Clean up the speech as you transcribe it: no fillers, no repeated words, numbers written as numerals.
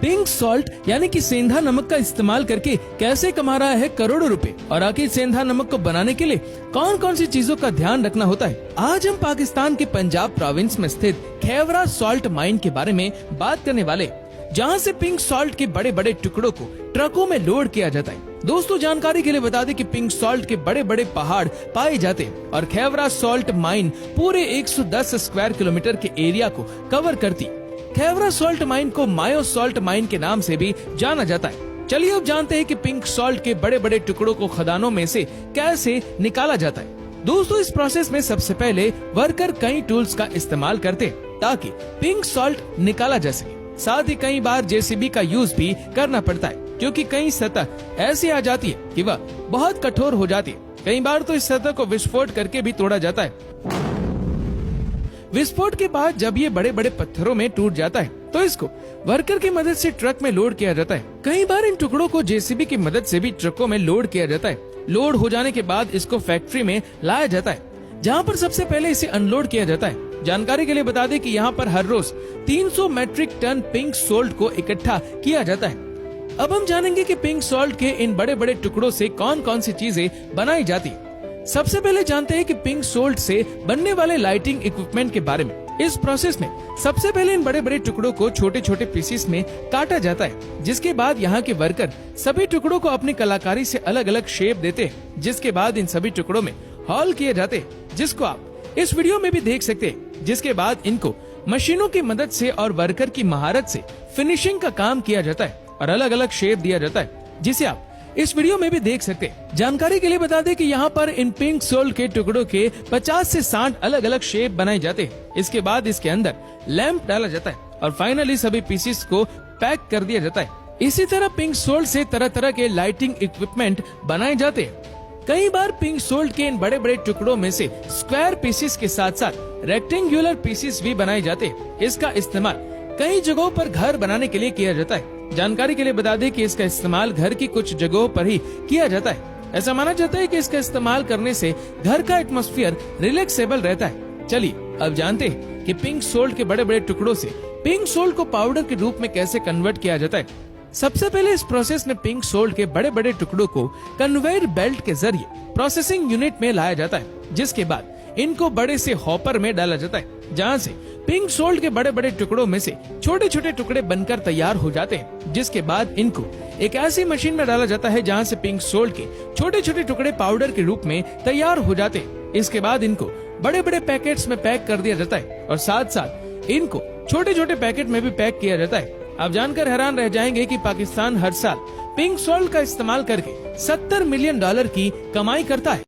Pink salt यानी कि सेंधा नमक का इस्तेमाल करके कैसे कमा रहा है करोड़ों रुपए, और आखिर सेंधा नमक को बनाने के लिए कौन कौन सी चीजों का ध्यान रखना होता है। आज हम पाकिस्तान के पंजाब प्रोविंस में स्थित खेवरा सॉल्ट माइन के बारे में बात करने वाले, जहाँ से पिंक सॉल्ट के बड़े बड़े टुकड़ों को ट्रकों में लोड किया जाता है। दोस्तों, जानकारी के लिए बता दें कि पिंक सॉल्ट के बड़े बड़े पहाड़ पाए जाते हैं और खेवरा सॉल्ट माइन पूरे 110 स्क्वायर किलोमीटर के एरिया को कवर करती। खेवरा सॉल्ट माइन को मायो सॉल्ट माइन के नाम से भी जाना जाता है। चलिए अब जानते हैं कि पिंक सॉल्ट के बड़े बड़े टुकड़ों को खदानों में से कैसे निकाला जाता है। दोस्तों, इस प्रोसेस में सबसे पहले वर्कर कई टूल्स का इस्तेमाल करते हैं ताकि पिंक सॉल्ट निकाला जा सके। साथ ही कई बार जेसीबी का यूज भी करना पड़ता है, क्योंकि कई सतह ऐसी आ जाती है कि वह बहुत कठोर हो जाती है। कई बार तो इस सतह को विस्फोट करके भी तोड़ा जाता है। विस्फोट के बाद जब ये बड़े बड़े पत्थरों में टूट जाता है तो इसको वर्कर की मदद से ट्रक में लोड किया जाता है। कई बार इन टुकड़ों को जेसीबी की मदद से भी ट्रकों में लोड किया जाता है। लोड हो जाने के बाद इसको फैक्ट्री में लाया जाता है, जहाँ पर सबसे पहले इसे अनलोड किया जाता है। जानकारी के लिए बता दें कि यहाँ पर हर रोज 300 मैट्रिक टन पिंक सॉल्ट को इकट्ठा किया जाता है। अब हम जानेंगे कि पिंक सॉल्ट के इन बड़े बड़े टुकड़ों से कौन कौन सी चीजें बनाई जाती है। सबसे पहले जानते हैं कि पिंक सॉल्ट से बनने वाले लाइटिंग इक्विपमेंट के बारे में। इस प्रोसेस में सबसे पहले इन बड़े बड़े टुकड़ों को छोटे छोटे पीसेस में काटा जाता है, जिसके बाद यहाँ के वर्कर सभी टुकड़ों को अपनी कलाकारी से अलग अलग शेप देते हैं। जिसके बाद इन सभी टुकड़ों में हॉल किए जाते हैं, जिसको आप इस वीडियो में भी देख सकते हैं। जिसके बाद इनको मशीनों की मदद से और वर्कर की महारत से फिनिशिंग का काम किया जाता है और अलग अलग शेप दिया जाता है, जिसे आप इस वीडियो में भी देख सकते हैं। जानकारी के लिए बता दें कि यहाँ पर इन पिंक सॉल्ट के टुकड़ों के 50 से 60 अलग अलग शेप बनाए जाते हैं। इसके बाद इसके अंदर लैंप डाला जाता है और फाइनली सभी पीसेस को पैक कर दिया जाता है। इसी तरह पिंक सॉल्ट से तरह तरह के लाइटिंग इक्विपमेंट बनाए जाते हैं। कई बार पिंक सॉल्ट के इन बड़े बड़े टुकड़ों में से स्क्वायर पीसेस के साथ साथ रेक्टेंगुलर पीसेस भी बनाए जाते हैं। इसका इस्तेमाल कई जगहों पर घर बनाने के लिए किया जाता है। जानकारी के लिए बता दें कि इसका इस्तेमाल घर की कुछ जगहों पर ही किया जाता है। ऐसा माना जाता है कि इसका इस्तेमाल करने से घर का एटमॉस्फेयर रिलैक्सेबल रहता है। चलिए अब जानते हैं कि पिंक सॉल्ट के बड़े बड़े टुकड़ों से पिंक सॉल्ट को पाउडर के रूप में कैसे कन्वर्ट किया जाता है। सबसे पहले इस प्रोसेस में पिंक सॉल्ट के बड़े बड़े टुकड़ों को कन्वेयर बेल्ट के जरिए प्रोसेसिंग यूनिट में लाया जाता है, जिसके बाद इनको बड़े से हॉपर में डाला जाता है, जहाँ से पिंक सॉल्ट के बड़े बड़े टुकड़ों में से छोटे छोटे टुकड़े बनकर तैयार हो जाते हैं। जिसके बाद इनको एक ऐसी मशीन में डाला जाता है जहाँ से पिंक सॉल्ट के छोटे छोटे टुकड़े पाउडर के रूप में तैयार हो जाते हैं। इसके बाद इनको बड़े बड़े पैकेट्स में पैक कर दिया जाता है और साथ साथ इनको छोटे छोटे पैकेट में भी पैक किया जाता है। आप जानकर हैरान रह जाएंगे कि पाकिस्तान हर साल पिंक सॉल्ट का इस्तेमाल करके $70 मिलियन की कमाई करता है।